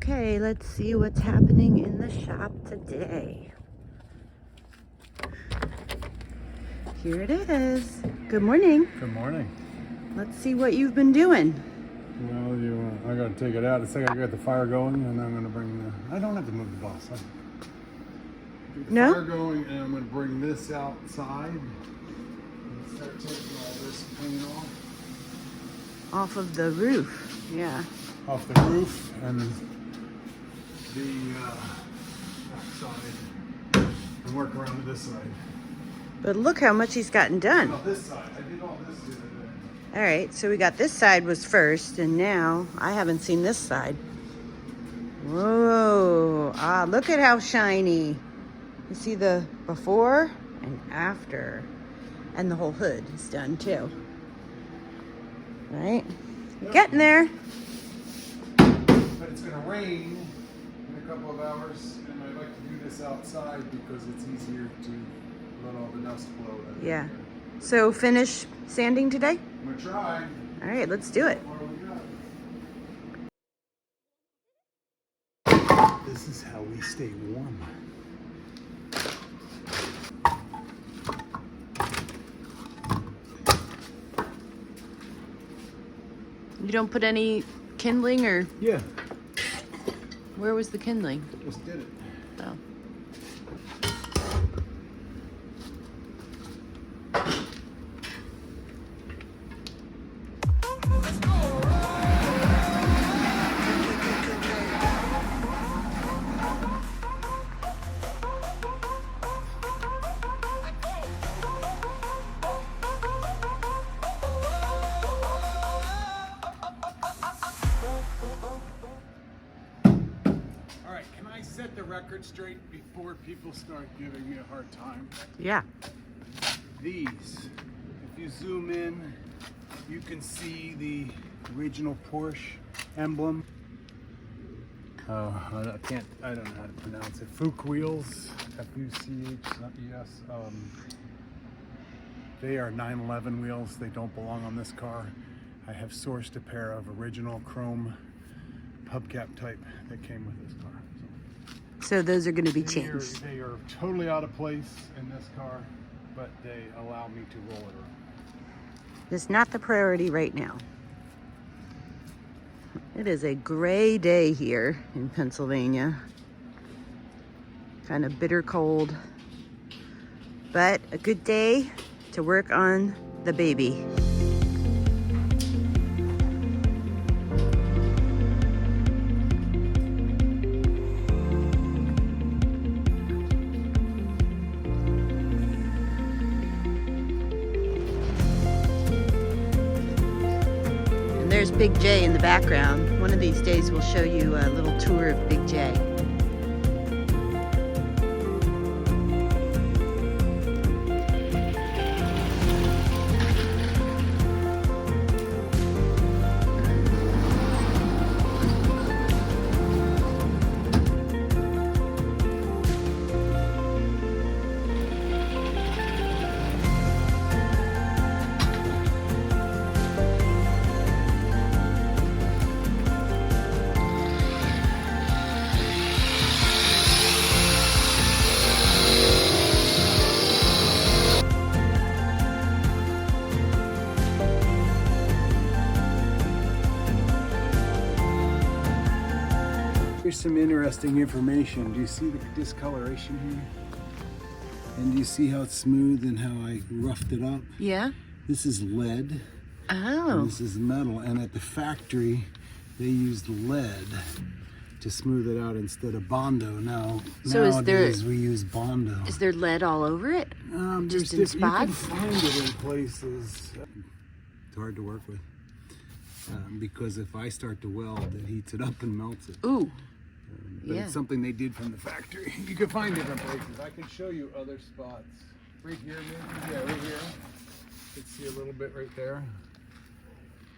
Okay, let's see what's happening in the shop today. Here it is. Good morning. Good morning. Let's see what you've been doing. Well, I gotta take it out. It's like I got the fire going, and I'm gonna bring the. I don't have to move the boss. Get the No? fire going, and I'm gonna bring this outside and start taking all this paint Off of the roof. Yeah. off the roof and the backside, and work around to this side. But look how much he's gotten done. Oh, this side. I did all this the other day. All right, so we got this side was first, and now I haven't seen this side. Whoa, look at how shiny. You see the before and after. And the whole hood is done too. Right? You're getting there. But it's gonna rain in a couple of hours, and I like to do this outside because it's easier to let all the dust blow. Yeah. So finish sanding today? I'm gonna try. All right, let's do it. What do we got? This is how we stay warm. You don't put any kindling or Yeah, where was the kindling? just did it. Oh. All right, can I set the record straight before people start giving me a hard time? Yeah. These, if you zoom in, you can see the original Porsche emblem. Oh, I don't know how to pronounce it. Fuch wheels, F-U-C-H-E-S. They are 911 wheels. They don't belong on this car. I have sourced a pair of original chrome hubcap type that came with this car. So those are going to be changed. They are totally out of place in this car, but they allow me to roll it around. It's not the priority right now. It is a gray day here in Pennsylvania. Kind of bitter cold, but a good day to work on the baby. There's Big J in the background. One of these days we'll show you a little tour of Big J. Here's some interesting information. Do you see the discoloration here? And do you see how it's smooth and how I roughed it up? Yeah? This is lead. Oh. And this is metal. And at the factory, they used lead to smooth it out instead of Bondo. Now, So is nowadays we use Bondo. Is there lead all over it? Just in You spots? can find it in places. It's hard to work with. Because if I start to weld, it heats it up and melts it. Ooh. But Yeah. it's something they did from the factory. You can find different places. I can show you other spots. Right here, maybe? Yeah, right here. You can see a little bit right there.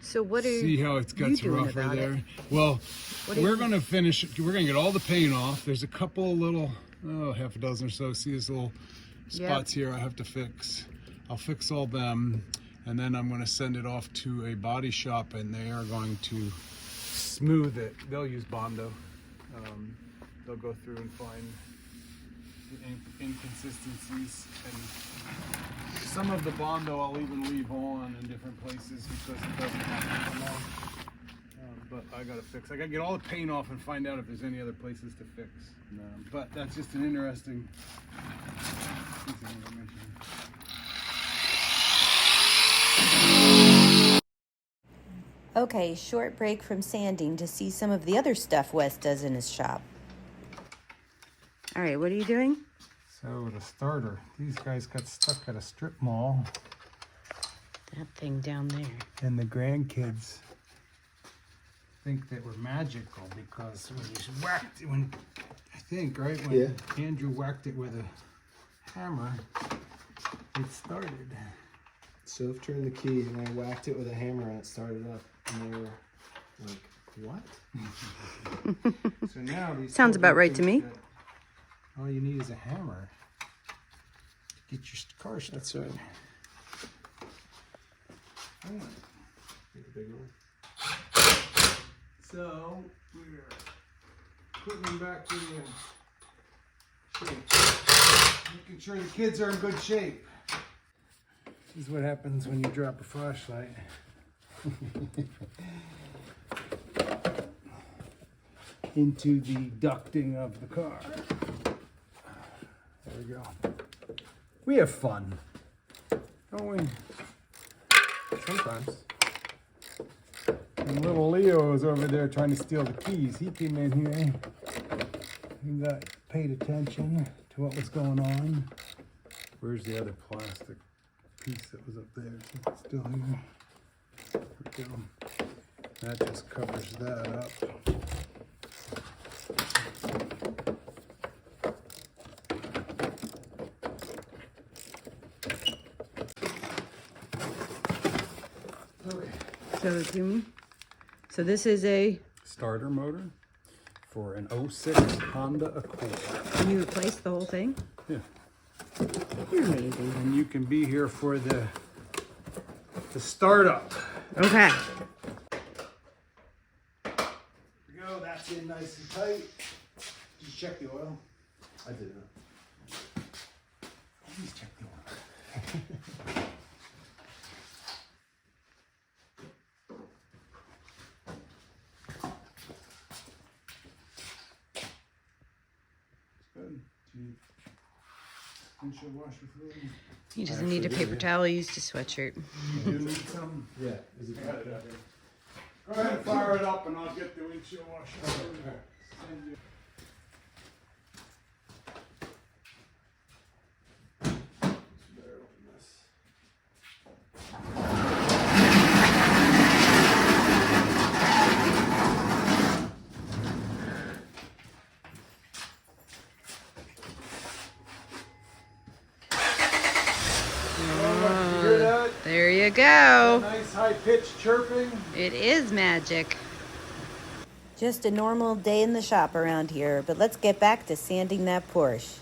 So what are See how it's got you some doing rough right about there? it? Well, What are we're you- going to finish, we're going to get all the paint off. There's a couple of little, half a dozen or so. See these little spots here I have to fix. I'll fix all them, and then I'm going to send it off to a body shop, and they are going to smooth it. They'll use Bondo. they'll go through and find the inconsistencies, and some of the Bondo I'll even leave on in different places because it doesn't have to come off. But I gotta fix. I gotta get all the paint off and find out if there's any other places to fix. But that's just an interesting piece of information. Okay, short break from sanding to see some of the other stuff Wes does in his shop. All right, what are you doing? So the starter, these guys got stuck at a strip mall. That thing down there. And the grandkids think they were magical because when you whacked it, when Andrew whacked it with a hammer, it started. Soph turned the key and I whacked it with a hammer and it started up. And they were like, what? So now these Sounds about right to me. All you need is a hammer to get your car started. That's right. Get a big one. So we're putting them back in the shape. Making sure the kids are in good shape. This is what happens when you drop a flashlight. Into the ducting of the car. There we go. We have fun, don't we? Sometimes. And little Leo is over there trying to steal the keys. He came in here. He paid attention to what was going on. Where's the other plastic piece that was up there? It's still here. There we go. That just covers that up. Okay. So, Jimmy, so this is a... Starter motor for an 06 Honda Accord. And you replaced the whole thing? Yeah. You're amazing. And you can be here for the startup. Okay. There we go, that's in nice and tight. Did you check the oil? I did not. Please check the oil. Good. Do you windshield washer fluid? He doesn't need a paper towel. He used a sweatshirt. You do need some? Yeah. Is it Got it up there. Go ahead, fire it up and I'll get the windshield washer fluid. Send you. better open this? You hear that? There you go. Nice high-pitched chirping. It is magic. Just a normal day in the shop around here, but let's get back to sanding that Porsche.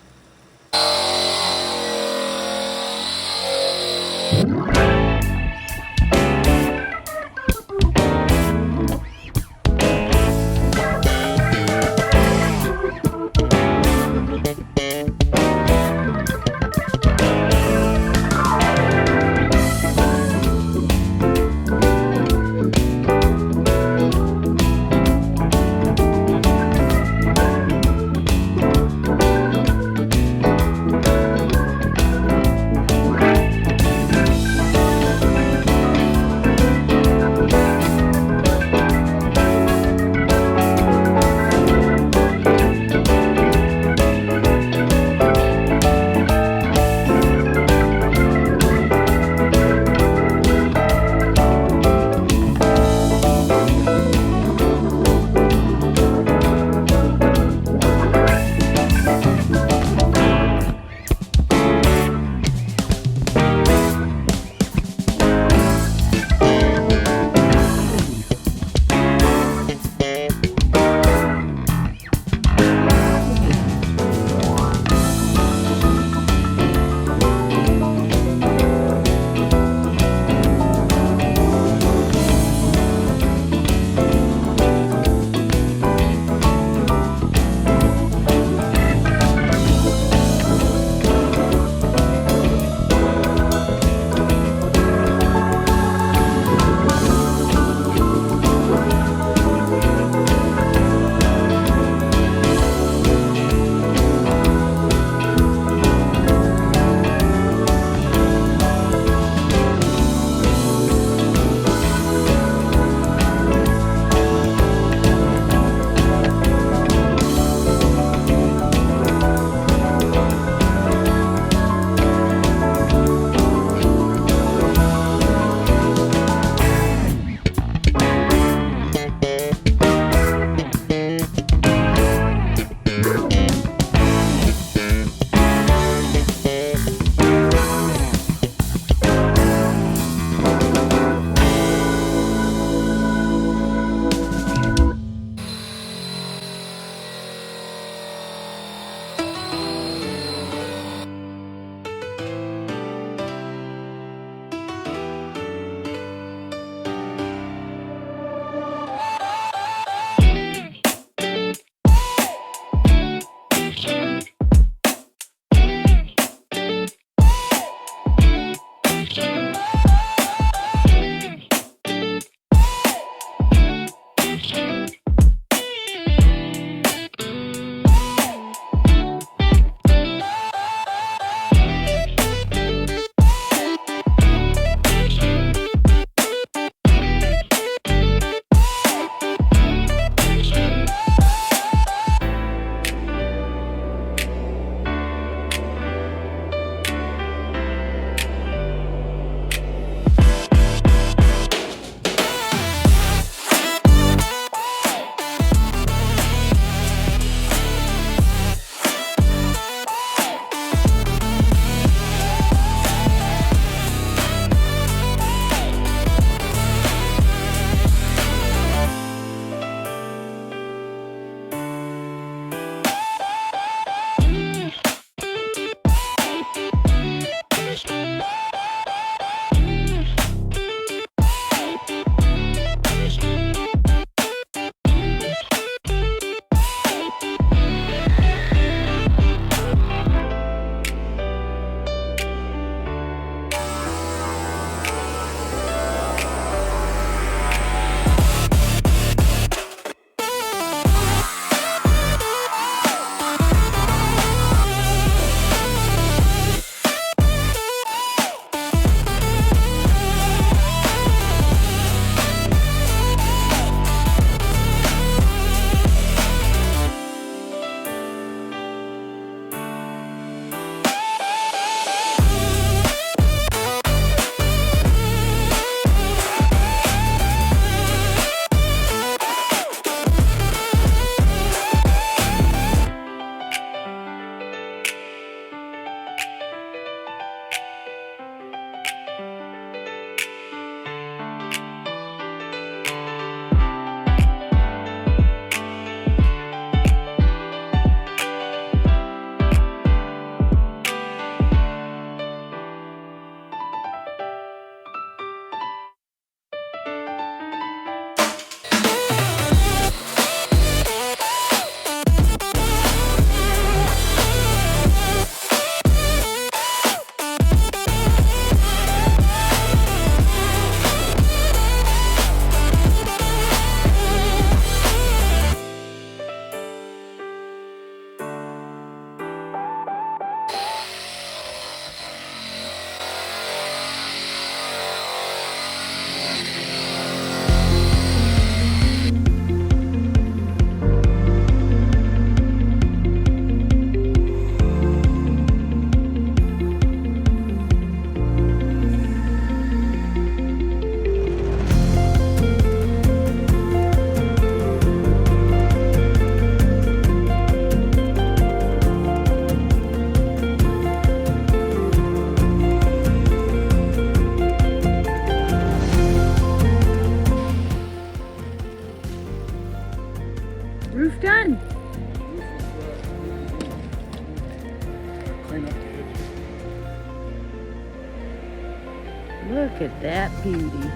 at that beauty.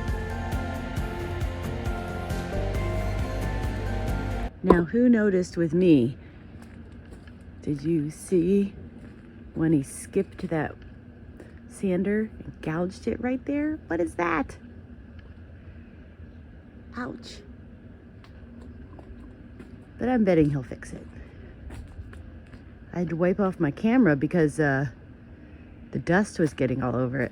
Now, who noticed with me? Did you see when he skipped that sander and gouged it right there? What is that? Ouch. But I'm betting he'll fix it. I had to wipe off my camera because the dust was getting all over it.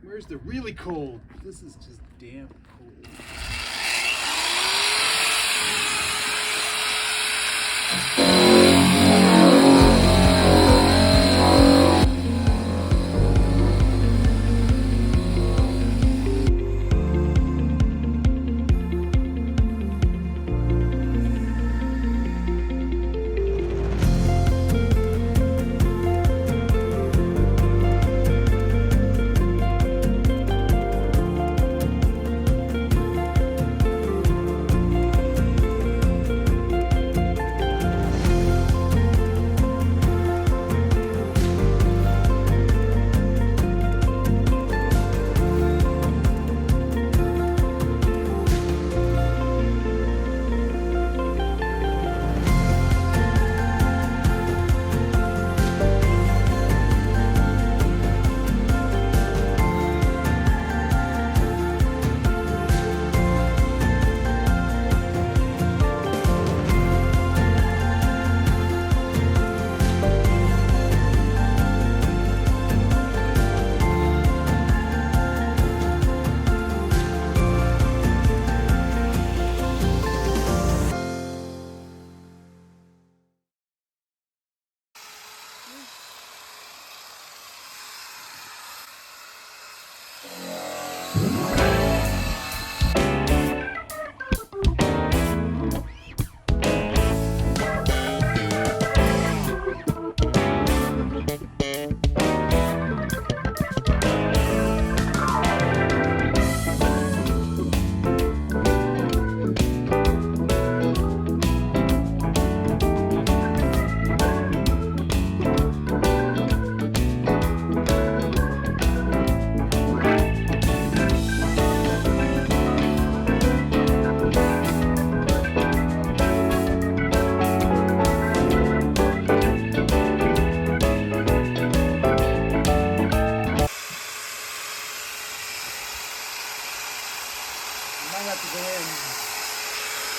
Where's the really cold? This is just damp cold.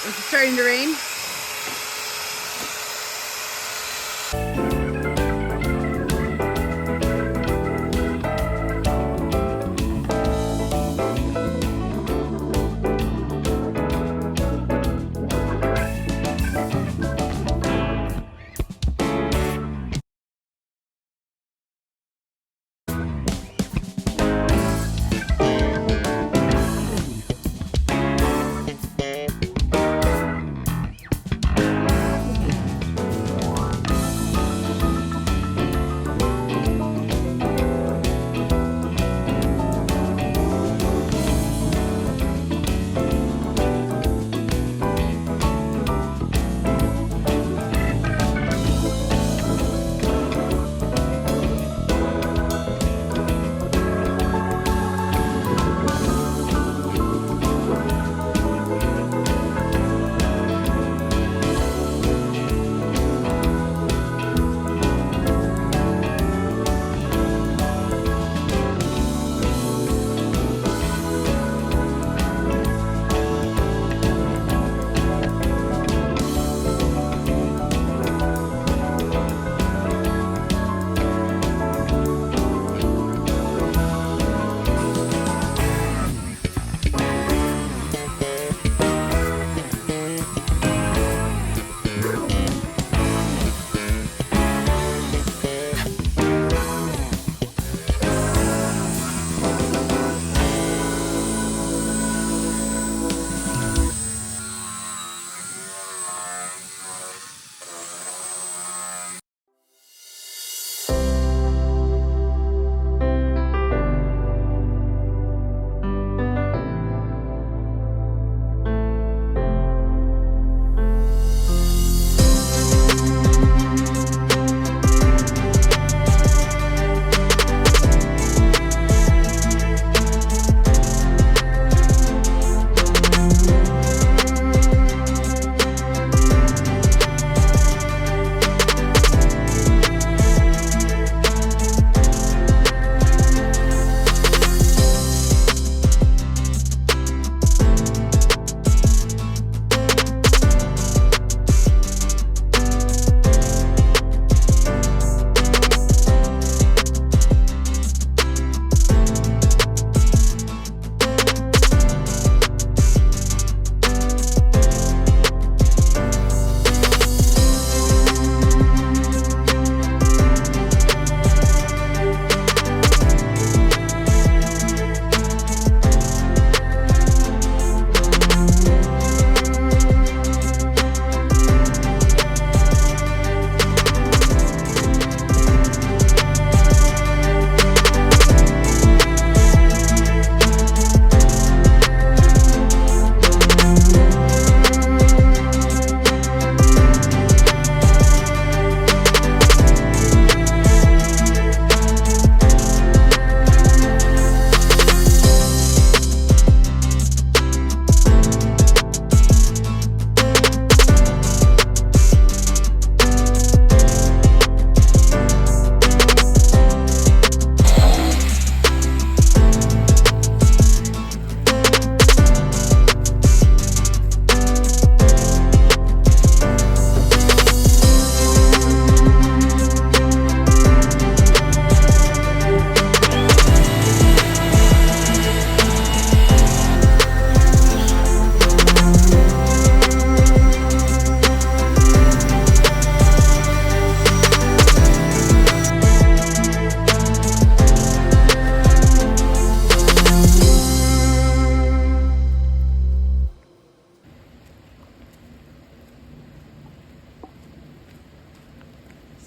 Is it starting to rain?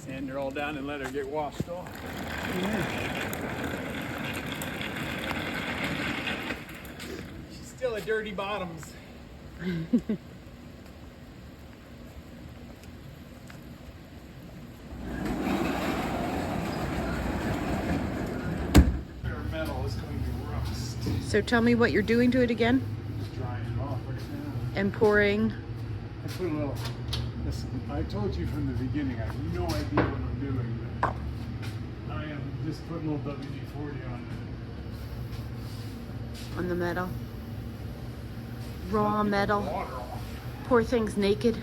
Sand her all down and let her get washed off. She's still a dirty bottoms. Metal is going to rust. So tell me what you're doing to it again. Just drying it off right now. And pouring. I put a little. Listen, I told you from the beginning, I have no idea what I'm doing, but I am just putting a little WD-40 on it. On the metal. Raw metal. Water off. Poor thing's naked. No,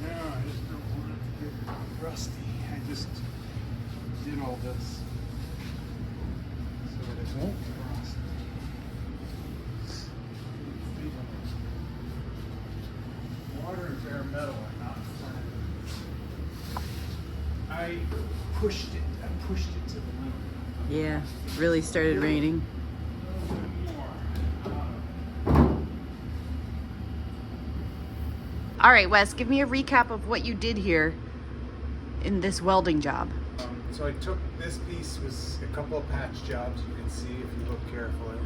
I just don't want it to get rusty. I just did all this so that it won't get rusty. Water and bare metal are not friends. I pushed it to the limit. Yeah, really started raining. A little bit more. All right, Wes, give me a recap of what you did here in this welding job. So I took this piece, was a couple of patch jobs, you can see if you look carefully.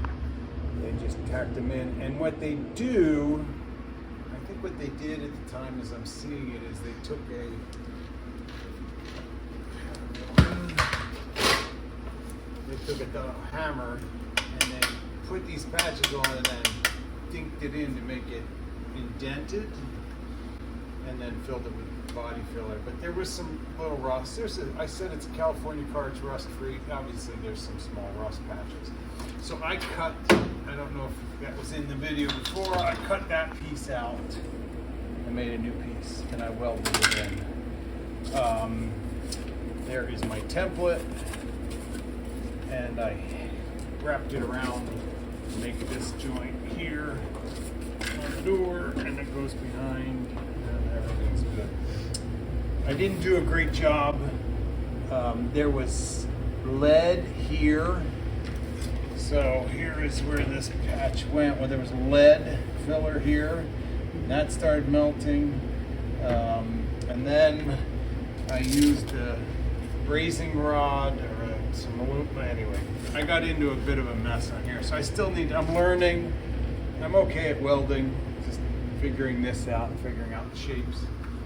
They just tacked them in, and what they do, I think what they did at the time as I'm seeing it is they took a hammer and then put these patches on and then dinked it in to make it indented and then filled it with body filler. But there was some little rust. I said it's a California car, it's rust free. Obviously there's some small rust patches. So I cut, I don't know if that was in the video before, I cut that piece out and made a new piece and I welded it in. There is my template and I wrapped it around to make this joint here on the door and it goes behind and everything's good. I didn't do a great job. There was lead here. So here is where this patch went, where there was lead filler here. That started melting. And then I used a brazing rod or some aluminum. Anyway, I got into a bit of a mess on here. So I still need, I'm learning. I'm okay at welding, just figuring this out and figuring out the shapes.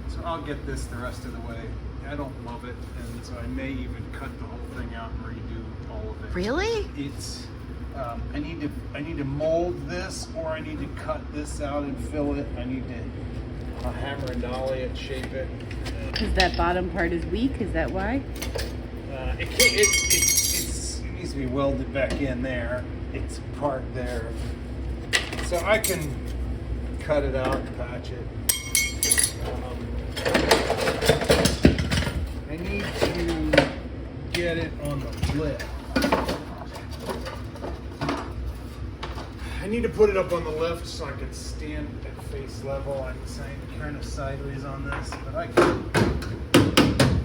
So I'll get this the rest of the way. I don't love it, and so I may even cut the whole thing out and redo all of it. Really? It's I need to mold this, or I need to cut this out and fill it. I need to hammer and dolly it, shape it. Because that bottom part is weak, is that why? It needs to be welded back in there. It's part there, so I can cut it out and patch it. I need to get it on the lift. I need to put it up on the lift so I can stand at face level. I'm kind of sideways on this, but I can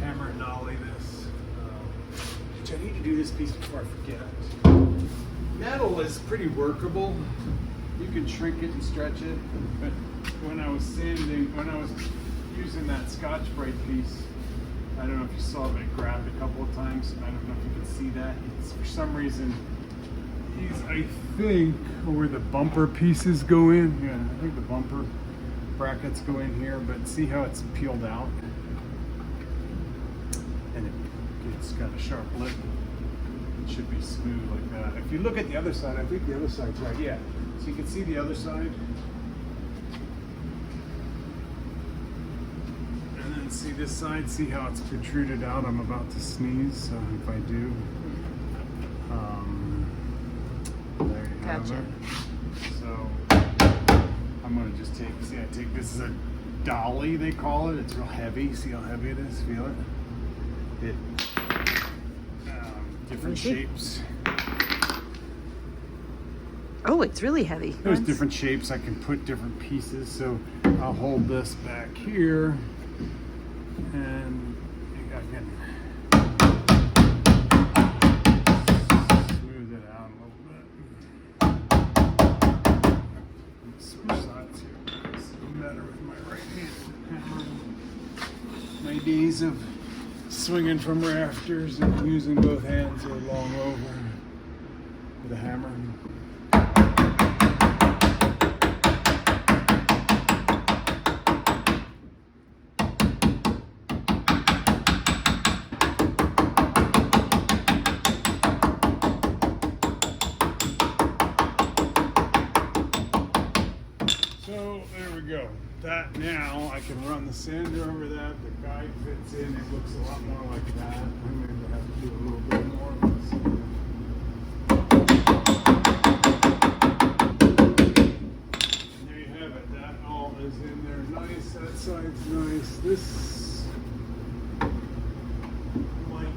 hammer and dolly this. Which I need to do this piece before I forget. Metal is pretty workable. You can shrink it and stretch it, but when I was sanding, when I was using that Scotch-Brite piece, I don't know if you saw it, I grabbed a couple of times. I don't know if you can see that. It's, for some reason, I think where the bumper pieces go in. Yeah, I think the bumper brackets go in here, but see how it's peeled out? And it's got a sharp lip. It should be smooth like that. If you look at the other side, I think the other side's right. Yeah, so you can see the other side. And then see this side, see how it's protruded out? I'm about to sneeze, so if I do, there you have Gotcha. it. So I'm gonna just take, see I take, this is a dolly they call it. It's real heavy. See how heavy it is? Feel it? Different shapes. Oh, it's really heavy. There's different shapes. I can put different pieces. So I'll hold this back here and I can smooth it out a little bit. Let me switch sides here. It's better with my right hand. My days of swinging from rafters and using both hands or long over with a hammer. So there we go. That now I can run the sander over that. The guide fits in. It looks a lot more like that. I'm going to have to do a little bit more of this. And there you have it. That all is in there. Nice. That side's nice. This light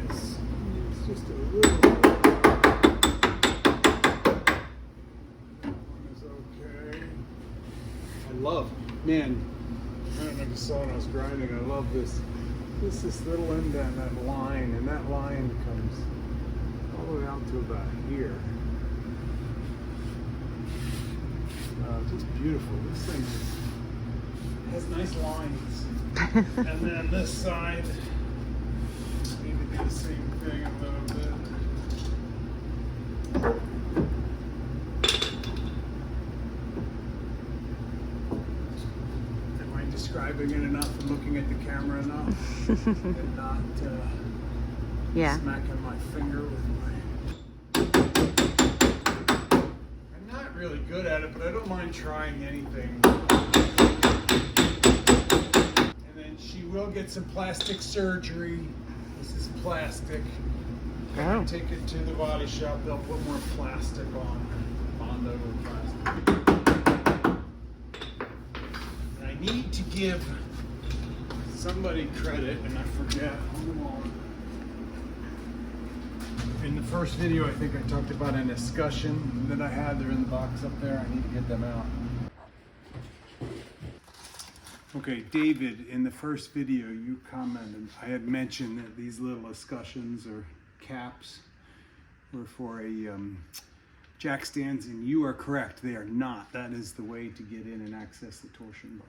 is just a little. Love, man, I don't know if you saw when I was grinding, I love this. This little indent, that line, and that line comes all the way out to about here. Just beautiful. This thing has nice lines. And then this side, need to do the same thing a little bit. Describing it enough and looking at the camera enough and not smacking my finger with my... I'm not really good at it, but I don't mind trying anything. And then she will get some plastic surgery. This is plastic. Oh. Take it to the body shop, they'll put more plastic on, bond over plastic. I need to give somebody credit, and I forget. Hold on. In the first video, I think I talked about an escutcheon that I had. They're in the box up there. I need to get them out. Okay, David, in the first video, you commented. I had mentioned that these little escutcheons or caps were for a jack stands, and you are correct. They are not. That is the way to get in and access the torsion bar.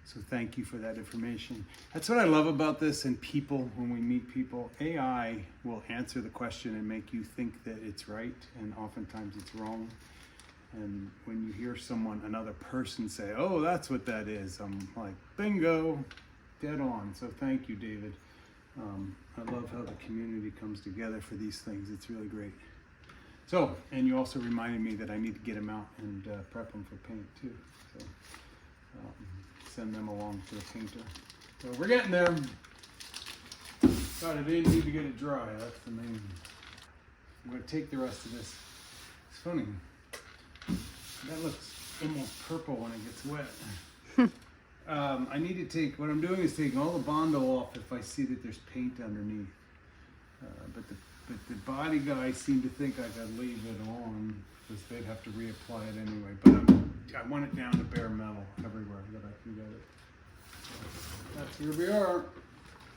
So thank you for that information. That's what I love about this, and people, when we meet people, AI will answer the question and make you think that it's right, and oftentimes it's wrong. And when you hear someone, another person say, oh, that's what that is, I'm like, bingo, dead on. So thank you, David. I love how the community comes together for these things. It's really great. So, and you also reminded me that I need to get them out and prep them for paint too. So, send them along to the painter. So we're getting there. But I didn't need to get it dry. That's the main. I'm going to take the rest of this. It's funny. That looks almost purple when it gets wet. I need to take, what I'm doing is taking all the Bondo off if I see that there's paint underneath. But the body guys seem to think I could leave it on because they'd have to reapply it anyway. But I want it down to bare metal everywhere that I can get it. So here we are.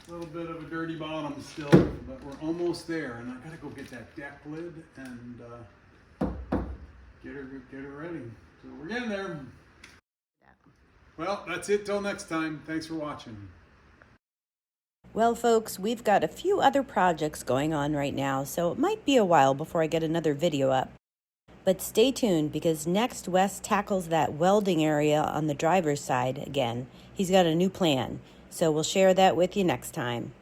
A little bit of a dirty bottom still, but we're almost there. And I gotta go get that deck lid and get her ready. So we're getting there. Well, that's it till next time. Thanks for watching. Well, folks, we've got a few other projects going on right now, so it might be a while before I get another video up. But stay tuned, because next Wes tackles that welding area on the driver's side again. He's got a new plan, so we'll share that with you next time.